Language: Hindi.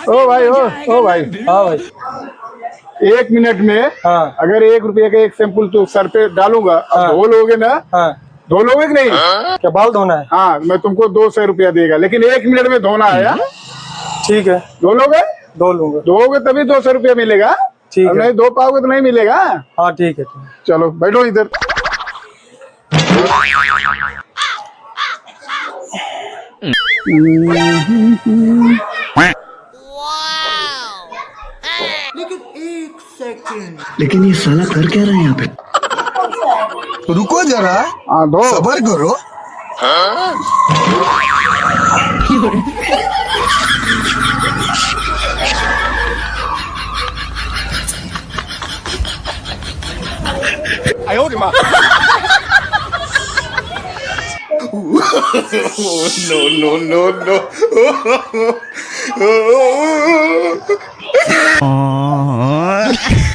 ओ भाई ओ भाई, हाँ भाई। 1 मिनट में हाँ अगर 1 रुपये का एक सैंपल तो सर पे डालूंगा, अब हाँ। धो लोगे ना? हाँ, धो लोगे कि नहीं? क्या बाल धोना है? हाँ, मैं तुमको 200 रुपया देगा, लेकिन 1 मिनट में धोना है। हाँ? ठीक है, धो लोगे? धो लूंगा। धोगे तभी 200 रुपया मिलेगा। ठीक अब है। नहीं धो पाओगे तो नहीं मिलेगा। हाँ ठीक है, ठीक है। चलो बैठो इधर। लेकिन ये साला कर क्या रहा है यहाँ पे? रुको जरा, हाँ धो। सबर करो। no, no, no, no.